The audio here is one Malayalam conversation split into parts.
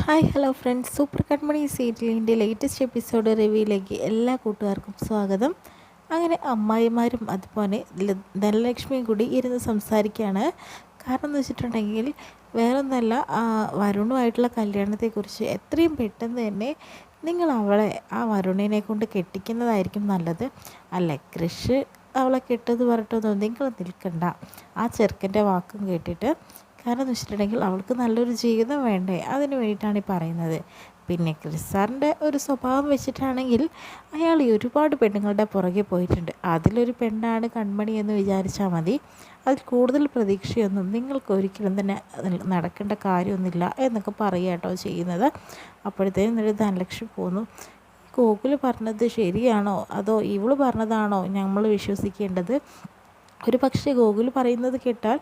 Hi hello friends, super Kanmani സീരിയലിൻ്റെ ലേറ്റസ്റ്റ് എപ്പിസോഡ് റിവ്യൂയിലേക്ക് എല്ലാ കൂട്ടുകാർക്കും സ്വാഗതം. അങ്ങനെ അമ്മായിമാരും അതുപോലെ ധനലക്ഷ്മിയും കൂടി ഇരുന്ന് സംസാരിക്കുകയാണ്. കാരണം എന്ന് വെച്ചിട്ടുണ്ടെങ്കിൽ വേറൊന്നല്ല, വരുണുമായിട്ടുള്ള കല്യാണത്തെക്കുറിച്ച് എത്രയും പെട്ടെന്ന് തന്നെ നിങ്ങൾ അവളെ ആ വരുണിനെ കൊണ്ട് കെട്ടിക്കുന്നതായിരിക്കും നല്ലത്. അല്ല, കൃഷ് അവളെ കെട്ടത് പറഞ്ഞിട്ടൊന്നും നിങ്ങൾ നിൽക്കണ്ട, ആ ചെറുക്കൻ്റെ വാക്കും കേട്ടിട്ട്. കാരണം എന്ന് വെച്ചിട്ടുണ്ടെങ്കിൽ അവൾക്ക് നല്ലൊരു ജീവിതം വേണ്ടേ, അതിന് വേണ്ടിയിട്ടാണ് ഈ പറയുന്നത്. പിന്നെ ക്രിസാറിൻ്റെ ഒരു സ്വഭാവം വെച്ചിട്ടാണെങ്കിൽ അയാൾ ഒരുപാട് പെണ്ണുങ്ങളുടെ പുറകെ പോയിട്ടുണ്ട്. അതിലൊരു പെണ്ണാണ് കൺമണി എന്ന് വിചാരിച്ചാൽ മതി. അതിൽ കൂടുതൽ പ്രതീക്ഷയൊന്നും നിങ്ങൾക്ക് ഒരിക്കലും തന്നെ നടക്കേണ്ട കാര്യമൊന്നുമില്ല എന്നൊക്കെ പറയുക കേട്ടോ ചെയ്യുന്നത്. അപ്പോഴത്തേനും ഒരു ധനലക്ഷ്മി പോന്നു. ഗോകുൽ പറഞ്ഞത് ശരിയാണോ അതോ ഇവള് പറഞ്ഞതാണോ നമ്മൾ വിശ്വസിക്കേണ്ടത്? ഒരു പക്ഷേ ഗോകുൽ പറയുന്നത് കേട്ടാൽ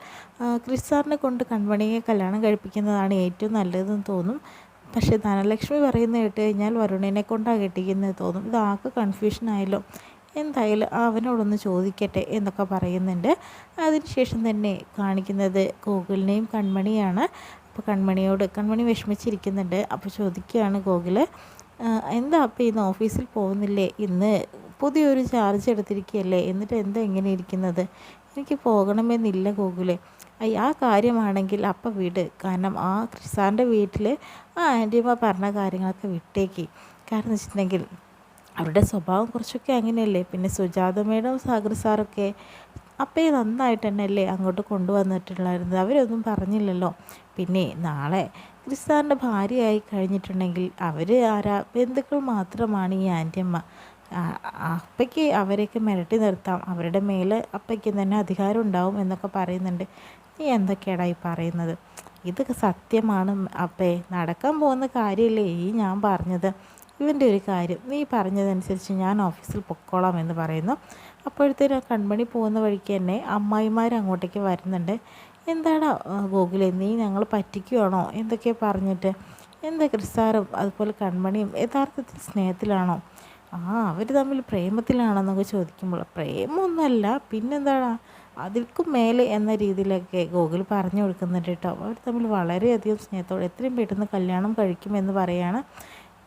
ക്രിസ് കൊണ്ട് കൺമണിയെ കല്യാണം കഴിപ്പിക്കുന്നതാണ് ഏറ്റവും നല്ലതെന്ന് തോന്നും. പക്ഷേ ധനലക്ഷ്മി പറയുന്നത് കേട്ട് കഴിഞ്ഞാൽ വരുണിനെ കൊണ്ടാണ് കെട്ടിക്കുന്നത് തോന്നും. ഇതാകെ കൺഫ്യൂഷനായല്ലോ. എന്തായാലും അവനോടൊന്ന് ചോദിക്കട്ടെ എന്നൊക്കെ പറയുന്നുണ്ട്. അതിനുശേഷം തന്നെ കാണിക്കുന്നത് ഗോകുലിനെയും കൺമണിയാണ്. അപ്പോൾ കൺമണി വിഷമിച്ചിരിക്കുന്നുണ്ട്. അപ്പോൾ ചോദിക്കുകയാണ് ഗോകുൽ, എന്താ അപ്പോൾ ഇന്ന് ഓഫീസിൽ പോകുന്നില്ലേ? ഇന്ന് പുതിയൊരു ചാർജ് എടുത്തിരിക്കുകയല്ലേ, എന്നിട്ട് എന്താ ഇങ്ങനെ ഇരിക്കുന്നത്? എനിക്ക് പോകണമെന്നില്ല ഗോകുലെ. ആ കാര്യമാണെങ്കിൽ അപ്പം വിട്. കാരണം ആ ക്രിസാറിൻ്റെ വീട്ടിൽ ആ ആൻറ്റിയമ്മ പറഞ്ഞ കാര്യങ്ങളൊക്കെ വിട്ടേക്ക്. കാരണം എന്ന് വെച്ചിട്ടുണ്ടെങ്കിൽ അവരുടെ സ്വഭാവം കുറച്ചൊക്കെ അങ്ങനെയല്ലേ. പിന്നെ സുജാത മേഡം സാഗർ സാറൊക്കെ അപ്പം നന്നായിട്ട് തന്നെയല്ലേ അങ്ങോട്ട് കൊണ്ടുവന്നിട്ടുണ്ടായിരുന്നത്. അവരൊന്നും പറഞ്ഞില്ലല്ലോ. പിന്നെ നാളെ ക്രിസാറിൻ്റെ ഭാര്യയായി കഴിഞ്ഞിട്ടുണ്ടെങ്കിൽ അവർ ബന്ധുക്കൾ മാത്രമാണ് ഈ ആൻറ്റിയമ്മ. അപ്പയ്ക്ക് അവരെയൊക്കെ മിരട്ടി നിർത്താം, അവരുടെ മേലെ അപ്പയ്ക്ക് തന്നെ അധികാരം ഉണ്ടാവും എന്നൊക്കെ പറയുന്നുണ്ട്. നീ എന്തൊക്കെയാടാ ഈ പറയുന്നത്? ഇതൊക്കെ സത്യമാണ് അപ്പേ, നടക്കാൻ പോകുന്ന കാര്യമല്ലേ ഈ ഞാൻ പറഞ്ഞത്. ഇവൻ്റെ ഒരു കാര്യം നീ പറഞ്ഞതനുസരിച്ച് ഞാൻ ഓഫീസിൽ പൊക്കോളാം എന്ന് പറയുന്നു. അപ്പോഴത്തേനും കൺമണി പോകുന്ന വഴിക്ക് തന്നെ അമ്മായിമാർ അങ്ങോട്ടേക്ക് വരുന്നുണ്ട്. എന്താടാ ഗോകുലേ, നീ ഞങ്ങൾ പറ്റിക്കുവാണോ എന്തൊക്കെയാണ് പറഞ്ഞിട്ട്? എന്താ ക്രിസാറും അതുപോലെ കൺമണിയും യഥാർത്ഥത്തിൽ സ്നേഹത്തിലാണോ? അവർ തമ്മിൽ പ്രേമത്തിലാണെന്നൊക്കെ ചോദിക്കുമ്പോൾ പ്രേമമൊന്നുമല്ല പിന്നെന്താണ്, അതിൽക്കും മേലെ എന്ന രീതിയിലൊക്കെ ഗോകുൽ പറഞ്ഞു കൊടുക്കുന്നുണ്ട് കേട്ടോ. അവർ തമ്മിൽ വളരെയധികം സ്നേഹത്തോടെ എത്രയും പെട്ടെന്ന് കല്യാണം കഴിക്കുമെന്ന് പറയാണ്.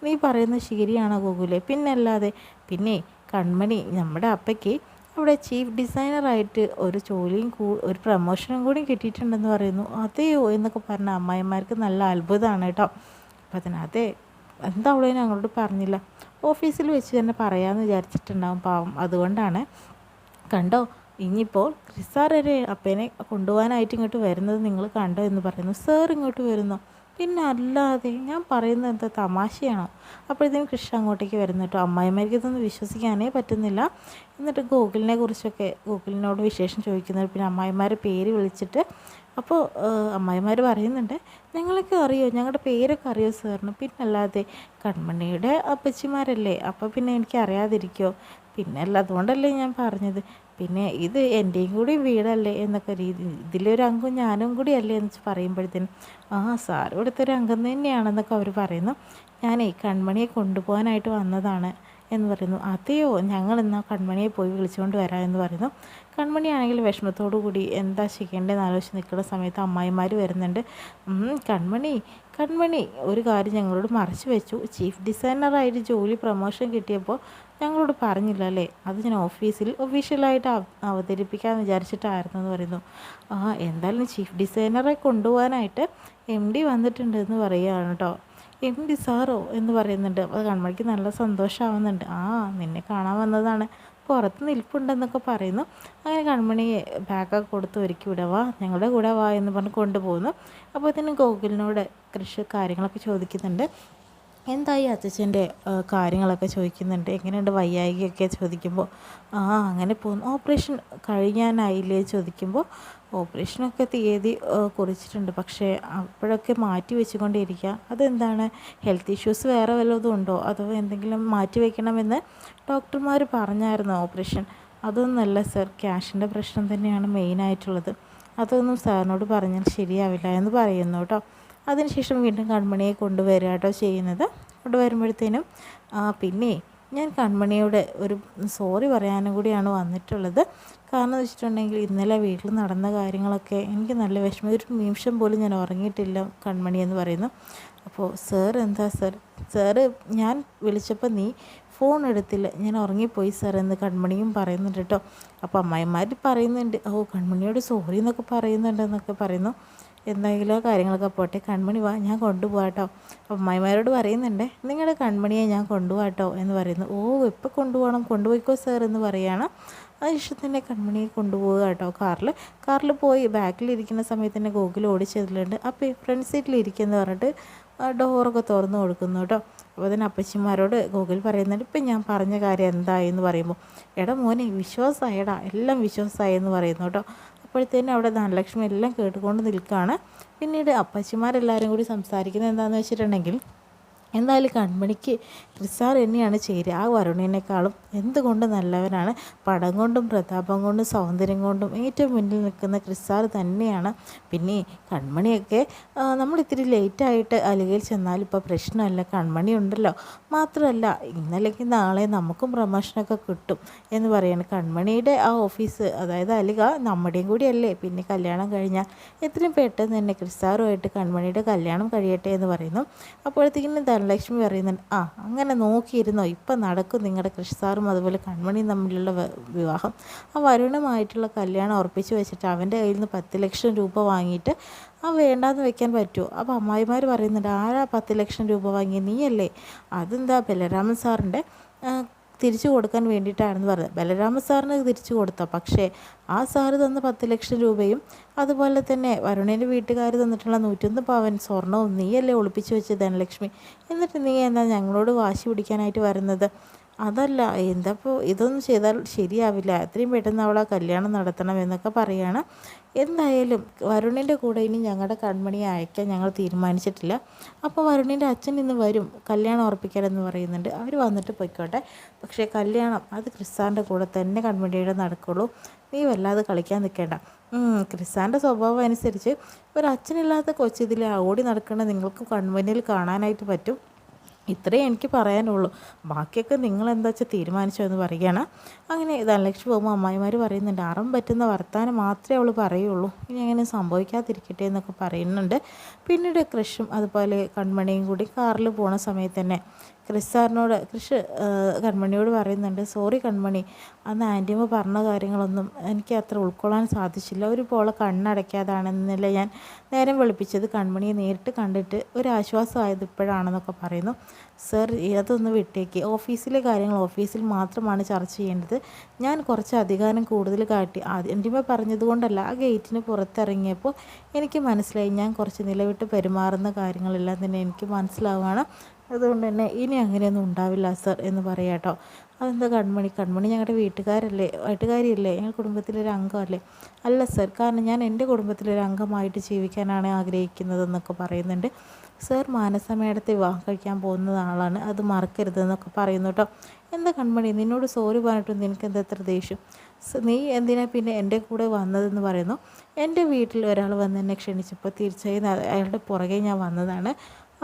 നീ പറയുന്നത് ശരിയാണോ ഗോകുലെ? പിന്നല്ലാതെ. പിന്നെ കൺമണി നമ്മുടെ അപ്പയ്ക്ക് അവിടെ ചീഫ് ഡിസൈനറായിട്ട് ഒരു ജോലിയും ഒരു പ്രമോഷനും കൂടി കിട്ടിയിട്ടുണ്ടെന്ന് പറയുന്നു. അതെയോ എന്നൊക്കെ പറഞ്ഞ അമ്മായിമാർക്ക് നല്ല അത്ഭുതമാണ് കേട്ടോ. അപ്പം അതിനതെ എന്താ അവളെ ഞങ്ങളോട് പറഞ്ഞില്ല, ഓഫീസിൽ വെച്ച് തന്നെ പറയാമെന്ന് വിചാരിച്ചിട്ടുണ്ടാവും പാവം. അതുകൊണ്ടാണ്. കണ്ടോ, ഇനിയിപ്പോൾ ക്രിസാറെ അപ്പേനെ കൊണ്ടുപോകാനായിട്ട് ഇങ്ങോട്ട് വരുന്നത് നിങ്ങൾ കണ്ടോ എന്ന് പറയുന്നു. സാർ ഇങ്ങോട്ട് വരുന്നു? പിന്നെ അല്ലാതെ, ഞാൻ പറയുന്നത് എന്താ തമാശയാണോ? അപ്പോഴത്തേക്കും കൃഷി അങ്ങോട്ടേക്ക് വരുന്നു കേട്ടോ. അമ്മായിമാർക്ക് ഇതൊന്നും വിശ്വസിക്കാനേ പറ്റുന്നില്ല. എന്നിട്ട് ഗോകുലിനോട് വിശേഷം ചോദിക്കുന്നത്. പിന്നെ അമ്മായിമാരെ പേര് വിളിച്ചിട്ട് അപ്പോൾ അമ്മായിമാർ പറയുന്നുണ്ട്, ഞങ്ങളൊക്കെ അറിയോ, ഞങ്ങളുടെ പേരൊക്കെ അറിയോ സാറിന്? പിന്നല്ലാതെ കൺമണിയുടെ അപ്പച്ചിമാരല്ലേ, അപ്പോൾ പിന്നെ എനിക്ക് അറിയാതിരിക്കുമോ? പിന്നെ അല്ല, അതുകൊണ്ടല്ലേ ഞാൻ പറഞ്ഞത്. പിന്നെ ഇത് എൻ്റെയും കൂടി വീടല്ലേ എന്നൊക്കെ ഇതിലൊരു അംഗം ഞാനും കൂടി അല്ലേ എന്ന് പറയുമ്പോഴത്തേനും സാർ ഇവിടുത്തെ ഒരു അംഗം തന്നെയാണെന്നൊക്കെ അവർ പറയുന്നു. ഞാനേ കൺമണിയെ കൊണ്ടുപോകാനായിട്ട് വന്നതാണ് എന്ന് പറയുന്നു. അതെയോ, ഞങ്ങൾ എന്നാൽ കൺമണിയെ പോയി വിളിച്ചുകൊണ്ട് വരാം എന്ന് പറയുന്നു. കൺമണിയാണെങ്കിൽ വിഷമത്തോടു കൂടി എന്താ ചെയ്യേണ്ടതെന്ന് ആലോചിച്ച് നിൽക്കുന്ന സമയത്ത് അമ്മായിമാർ വരുന്നുണ്ട്. കൺമണി ഒരു കാര്യം ഞങ്ങളോട് മറച്ചു വെച്ചു. ചീഫ് ഡിസൈനറായിട്ട് ജോലി പ്രൊമോഷൻ കിട്ടിയപ്പോൾ ഞങ്ങളോട് പറഞ്ഞില്ല അല്ലേ, അത് ഞാൻ ഒഫീഷ്യലായിട്ട് അവതരിപ്പിക്കാമെന്ന് വിചാരിച്ചിട്ടായിരുന്നു എന്ന് പറയുന്നു. എന്തായാലും ചീഫ് ഡിസൈനറെ കൊണ്ടുപോകാനായിട്ട് MD വന്നിട്ടുണ്ടെന്ന് പറയുകയാണ് കേട്ടോ. MD സാറോ എന്ന് പറയുന്നുണ്ട്. അപ്പോൾ കൺമണിക്ക് നല്ല സന്തോഷമാവുന്നുണ്ട്. നിന്നെ കാണാൻ വന്നതാണ്, പുറത്ത് നിൽപ്പുണ്ടെന്നൊക്കെ പറയുന്നു. അങ്ങനെ കൺമണിയെ ബാഗൊക്കെ കൊടുത്ത് ഒരുക്കി വിടവാ, ഞങ്ങളുടെ കൂടെ വാ എന്ന് പറഞ്ഞ് കൊണ്ടുപോകുന്നു. അപ്പോൾ ഇതിന് ഗോകുലിനോട് കൃഷി കാര്യങ്ങളൊക്കെ ചോദിക്കുന്നുണ്ട്. എന്തായി അച്ഛൻ്റെ കാര്യങ്ങളൊക്കെ ചോദിക്കുന്നുണ്ട്. എങ്ങനെയുണ്ട് വയ്യായികയൊക്കെ ചോദിക്കുമ്പോൾ അങ്ങനെ പോകുന്നു. ഓപ്പറേഷൻ കഴിയാനായില്ലേ ചോദിക്കുമ്പോൾ ഓപ്പറേഷനൊക്കെ തീയതി കുറിച്ചിട്ടുണ്ട്, പക്ഷേ അപ്പോഴൊക്കെ മാറ്റി വെച്ചുകൊണ്ടിരിക്കുക. അതെന്താണ്, ഹെൽത്ത് ഇഷ്യൂസ് വേറെ വല്ലതും ഉണ്ടോ അതോ എന്തെങ്കിലും മാറ്റി വയ്ക്കണമെന്ന് ഡോക്ടർമാർ പറഞ്ഞായിരുന്നു ഓപ്പറേഷൻ? അതൊന്നുമല്ല സർ, ക്യാഷിൻ്റെ പ്രശ്നം തന്നെയാണ് മെയിനായിട്ടുള്ളത്. അതൊന്നും സാറിനോട് പറഞ്ഞാൽ ശരിയാവില്ല എന്ന് പറയുന്നു കേട്ടോ. അതിനുശേഷം വീണ്ടും കൺമണിയെ കൊണ്ടുവരിക കേട്ടോ ചെയ്യുന്നത്. കൊണ്ടുവരുമ്പോഴത്തേനും പിന്നെ ഞാൻ കൺമണിയോട് ഒരു സോറി പറയാനും കൂടിയാണ് വന്നിട്ടുള്ളത്. കാരണം എന്ന് വെച്ചിട്ടുണ്ടെങ്കിൽ ഇന്നലെ വീട്ടിൽ നടന്ന കാര്യങ്ങളൊക്കെ എനിക്ക് നല്ല വിഷമം, ഒരു നിമിഷം പോലും ഞാൻ ഉറങ്ങിയിട്ടില്ല കൺമണി എന്ന് പറയുന്നു. അപ്പോൾ സാർ എന്താ സാറ് ഞാൻ വിളിച്ചപ്പോൾ നീ ഫോൺ എടുത്തില്ല, ഞാൻ ഉറങ്ങിപ്പോയി സാർ എന്ന് കൺമണിയും പറയുന്നുണ്ട് കേട്ടോ. അപ്പോൾ അമ്മായിമാർ പറയുന്നുണ്ട്, ഓ കൺമണിയോട് സോറി എന്നൊക്കെ പറയുന്നുണ്ടെന്നൊക്കെ പറയുന്നു. എന്തെങ്കിലും കാര്യങ്ങളൊക്കെ പോട്ടെ, കൺമണി വാ ഞാൻ കൊണ്ടുപോകാം കേട്ടോ. അപ്പം അമ്മായിമാരോട് പറയുന്നുണ്ട്, നിങ്ങളുടെ കൺമണിയെ ഞാൻ കൊണ്ടുപോകാം കേട്ടോ എന്ന് പറയുന്നു. ഓ എപ്പോൾ കൊണ്ടുപോകണം, കൊണ്ടുപോയിക്കോ സാർ എന്ന് പറയുകയാണ്. അത് ഇഷ്ടത്തിൻ്റെ കൺമണിയെ കൊണ്ടുപോവുക കേട്ടോ. കാറിൽ പോയി ബാക്കിലിരിക്കുന്ന സമയത്ത് തന്നെ ഗോകുൽ ഓടിച്ചതിലുണ്ട്. അപ്പോൾ ഫ്രണ്ട് സീറ്റിലിരിക്കുമെന്ന് പറഞ്ഞിട്ട് ഡോറൊക്കെ തുറന്നു കൊടുക്കുന്നു കേട്ടോ. അപ്പോൾ തന്നെ അപ്പച്ചിമാരോട് ഗോകുൽ പറയുന്നുണ്ട്, ഇപ്പം ഞാൻ പറഞ്ഞ കാര്യം എന്തായി എന്ന് പറയുമ്പോൾ, എടാ മോനെ വിശ്വാസമായടാ, എല്ലാം വിശ്വാസമായി എന്ന് പറയുന്നു കേട്ടോ. അപ്പോഴത്തേനും അവിടെ ധനലക്ഷ്മി എല്ലാം കേട്ടുകൊണ്ട് നിൽക്കുകയാണ്. പിന്നീട് അപ്പച്ചിമാരെല്ലാവരും കൂടി സംസാരിക്കുന്നത് എന്താണെന്ന് വെച്ചിട്ടുണ്ടെങ്കിൽ, എന്തായാലും കൺമണിക്ക് ക്രിസാർ തന്നെയാണ് ചേരുക. ആ വരുണിനേക്കാളും എന്തുകൊണ്ട് നല്ലവനാണ്. പടം കൊണ്ടും പ്രതാപം കൊണ്ടും സൗന്ദര്യം കൊണ്ടും ഏറ്റവും മുന്നിൽ നിൽക്കുന്ന ക്രിസാർ തന്നെയാണ്. പിന്നെ കൺമണിയൊക്കെ നമ്മൾ ഇത്തിരി ലേറ്റായിട്ട് അലികയിൽ ചെന്നാൽ ഇപ്പോൾ പ്രശ്നമല്ല, കൺമണി ഉണ്ടല്ലോ. മാത്രമല്ല ഇന്നല്ലെങ്കിൽ നാളെ നമുക്കും പ്രമോഷനൊക്കെ കിട്ടും എന്ന് പറയുന്നത്. കൺമണിയുടെ ആ ഓഫീസ്, അതായത് അലിക നമ്മുടെയും കൂടി അല്ലേ. പിന്നെ കല്യാണം കഴിഞ്ഞാൽ എത്രയും പെട്ടെന്ന് തന്നെ ക്രിസാറുമായിട്ട് കൺമണിയുടെ കല്യാണം കഴിയട്ടെ എന്ന് പറയുന്നു. അപ്പോഴത്തേക്കും ധനലക്ഷ്മി പറയുന്നുണ്ട്, ആ അങ്ങനെ നോക്കിയിരുന്നോ, ഇപ്പം നടക്കും നിങ്ങളുടെ ക്രിസാറും അതുപോലെ കൺമണിയും തമ്മിലുള്ള വിവാഹം. ആ വരുണുമായിട്ടുള്ള കല്യാണം ഉറപ്പിച്ച് വെച്ചിട്ട് അവൻ്റെ കയ്യിൽ നിന്ന് 10 ലക്ഷം രൂപ വാങ്ങിയിട്ട് വേണ്ടാന്ന് വെക്കാൻ പറ്റുമോ? അപ്പോൾ അമ്മായിമാർ പറയുന്നുണ്ട്, ആരാ 10 ലക്ഷം രൂപ വാങ്ങി, നീയല്ലേ? അതെന്താ ബലരാമൻ സാറിൻ്റെ തിരിച്ചു കൊടുക്കാൻ വേണ്ടിയിട്ടാണെന്ന് പറഞ്ഞത്. ബലരാമ സാറിന് തിരിച്ചു കൊടുത്തോ, പക്ഷേ ആ സാറ് തന്ന 10 ലക്ഷം രൂപയും അതുപോലെ തന്നെ വരുണിൻ്റെ വീട്ടുകാർ തന്നിട്ടുള്ള 101 പവൻ സ്വർണവും നീയല്ലേ ഒളിപ്പിച്ച് വെച്ച് ധനലക്ഷ്മി. എന്നിട്ട് നീ എന്താ ഞങ്ങളോട് വാശി പിടിക്കാനായിട്ട് വരുന്നത്? അതല്ല, എന്താപ്പോൾ ഇതൊന്നും ചെയ്താൽ ശരിയാവില്ല, എത്രയും പെട്ടെന്ന് അവളെ കല്യാണം നടത്തണം എന്നൊക്കെ പറയുകയാണ്. എന്തായാലും വരുണിൻ്റെ കൂടെ ഇനി ഞങ്ങളുടെ കൺമണിയെ അയക്കാൻ ഞങ്ങൾ തീരുമാനിച്ചിട്ടില്ല. അപ്പോൾ വരുണിൻ്റെ അച്ഛൻ ഇന്ന് വരും കല്യാണം ഉറപ്പിക്കാനെന്ന് പറയുന്നുണ്ട്. അവർ വന്നിട്ട് പൊയ്ക്കോട്ടെ, പക്ഷേ കല്യാണം അത് ക്രിസാൻ്റെ കൂടെ തന്നെ കൺമണിയുടെ നടക്കുള്ളൂ. നീ വല്ലാതെ കളിക്കാൻ നിൽക്കേണ്ട. ക്രിസാൻ്റെ സ്വഭാവം അനുസരിച്ച് ഒരു അച്ഛനില്ലാത്ത കൊച്ചിതിൽ ഓടി നടക്കുന്ന നിങ്ങൾക്ക് കൺമുന്നിൽ കാണാനായിട്ട് പറ്റും. ഇത്രയേ എനിക്ക് പറയാനുള്ളൂ, ബാക്കിയൊക്കെ നിങ്ങൾ എന്താ വെച്ചാൽ തീരുമാനിച്ചോ എന്ന് പറയുകയാണ്. അങ്ങനെ ധനലക്ഷ്മി പോകുമ്പോൾ അമ്മായിമാർ പറയുന്നുണ്ട്, അറം പറ്റുന്ന വർത്താനം മാത്രമേ അവൾ പറയുള്ളൂ, ഇനി അങ്ങനെ സംഭവിക്കാതിരിക്കട്ടെ എന്നൊക്കെ പറയുന്നുണ്ട്. പിന്നീട് കൃഷും അതുപോലെ കൺമണിയും കൂടി കാറിൽ പോണ സമയത്ത് തന്നെ കൃഷ് കൺമണിയോട് പറയുന്നുണ്ട്, സോറി കൺമണി, അന്ന് ആൻറ്റിയമ്മ പറഞ്ഞ കാര്യങ്ങളൊന്നും എനിക്ക് അത്ര ഉൾക്കൊള്ളാൻ സാധിച്ചില്ല. ഒരു പോളെ കണ്ണടയ്ക്കാതാണെന്നല്ല ഞാൻ നേരം വെളുപ്പിച്ചത്. കൺമണിയെ നേരിട്ട് കണ്ടിട്ട് ഒരു ആശ്വാസമായത് ഇപ്പോഴാണെന്നൊക്കെ പറയുന്നു. സർ അതൊന്ന് വിട്ടേക്ക്, ഓഫീസിലെ കാര്യങ്ങൾ ഓഫീസിൽ മാത്രമാണ് ചർച്ച ചെയ്യേണ്ടത്. ഞാൻ കുറച്ച് അധികാരം കൂടുതൽ കാട്ടി ആൻറ്റിയമ്മ പറഞ്ഞതുകൊണ്ടല്ല, ആ ഗേറ്റിന് പുറത്തിറങ്ങിയപ്പോൾ എനിക്ക് മനസ്സിലായി ഞാൻ കുറച്ച് നിലവിട്ട് പെരുമാറുന്ന കാര്യങ്ങളെല്ലാം തന്നെ എനിക്ക് മനസ്സിലാവുകയാണ്. അതുകൊണ്ട് തന്നെ ഇനി അങ്ങനെയൊന്നും ഉണ്ടാവില്ല സർ എന്ന് പറയാം കേട്ടോ. അതെന്താ കൺമണി ഞങ്ങളുടെ വീട്ടുകാരിയല്ലേ, ഞങ്ങൾ കുടുംബത്തിലൊരു അംഗമല്ലേ? അല്ല സർ, കാരണം ഞാൻ എൻ്റെ കുടുംബത്തിലൊരു അംഗമായിട്ട് ജീവിക്കാനാണ് ആഗ്രഹിക്കുന്നതെന്നൊക്കെ പറയുന്നുണ്ട്. സർ മാനസ മേഡത്തെ വിവാഹം കഴിക്കാൻ പോകുന്ന ആളാണ്, അത് മറക്കരുതെന്നൊക്കെ പറയുന്നു കേട്ടോ. എന്താ കൺമണി, നിന്നോട് സോറി പറഞ്ഞിട്ടും നിനക്ക് എന്താ എത്ര ദേഷ്യം? നീ എന്തിനാ പിന്നെ എൻ്റെ കൂടെ വന്നതെന്ന് പറയുന്നു. എൻ്റെ വീട്ടിൽ ഒരാൾ വന്ന് എന്നെ ക്ഷണിച്ചപ്പോൾ തീർച്ചയായും അയാളുടെ പുറകെ ഞാൻ വന്നതാണ്.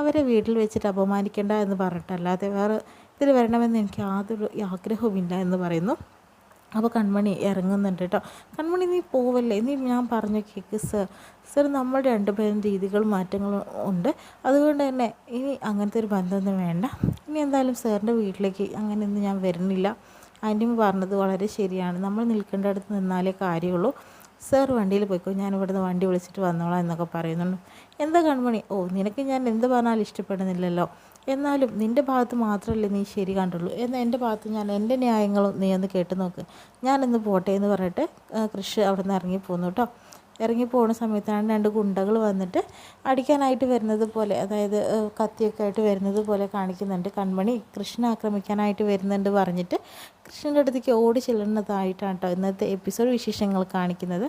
അവരെ വീട്ടിൽ വെച്ചിട്ട് അപമാനിക്കേണ്ട എന്ന് പറഞ്ഞിട്ടല്ലാതെ വേറെ ഇതിൽ വരണമെന്ന് എനിക്ക് യാതൊരു ആഗ്രഹവുമില്ല എന്ന് പറയുന്നു. അപ്പോൾ കൺമണി ഇറങ്ങുന്നുണ്ട് കേട്ടോ. കൺമണി നീ പോവല്ലേ, നീ ഞാൻ പറഞ്ഞു കേൾക്ക് സർ നമ്മൾ രണ്ടുപേരും രീതികൾ മാറ്റങ്ങളും ഉണ്ട്, അതുകൊണ്ട് തന്നെ ഇനി അങ്ങനത്തെ ഒരു ബന്ധമൊന്നും വേണ്ട. ഇനി എന്തായാലും സാറിൻ്റെ വീട്ടിലേക്ക് അങ്ങനെയൊന്നും ഞാൻ വരുന്നില്ല. ആൻറ്റിയമ്മ പറഞ്ഞത് വളരെ ശരിയാണ്, നമ്മൾ നിൽക്കേണ്ട അടുത്ത് നിന്നാലേ കാര്യമുള്ളൂ. സാർ വണ്ടിയിൽ പോയിക്കോ, ഞാൻ ഇവിടുന്ന് വണ്ടി വിളിച്ചിട്ട് വന്നോളാം എന്നൊക്കെ പറയുന്നുണ്ട്. എന്താ കൺമണി, ഓ നിനക്ക് ഞാൻ എന്ത് പറഞ്ഞാലും ഇഷ്ടപ്പെടുന്നില്ലല്ലോ, എന്നാലും നിൻ്റെ ഭാഗത്ത് മാത്രമല്ലേ നീ ശരി കണ്ടുള്ളൂ, എന്നാൽ എൻ്റെ ഭാഗത്ത് ഞാൻ എൻ്റെ ന്യായങ്ങളും നീ ഒന്ന് കേട്ട് നോക്ക്, ഞാനൊന്ന് പോട്ടെ എന്ന് പറഞ്ഞിട്ട് കൃഷി അവിടെ നിന്ന് ഇറങ്ങിപ്പോന്നു കേട്ടോ. ഇറങ്ങിപ്പോകുന്ന സമയത്താണ് 2 ഗുണ്ടകൾ വന്നിട്ട് അടിക്കാനായിട്ട് വരുന്നത് പോലെ, അതായത് കത്തിയൊക്കെ ആയിട്ട് വരുന്നത് പോലെ കാണിക്കുന്നുണ്ട്. കൺമണി കൃഷ്ണനെ ആക്രമിക്കാനായിട്ട് വരുന്നുണ്ട് പറഞ്ഞിട്ട് കൃഷ്ണൻ്റെ അടുത്തേക്ക് ഓടി ചെല്ലുന്നതായിട്ടാണ് കേട്ടോ ഇന്നത്തെ എപ്പിസോഡ് വിശേഷങ്ങൾ കാണിക്കുന്നത്.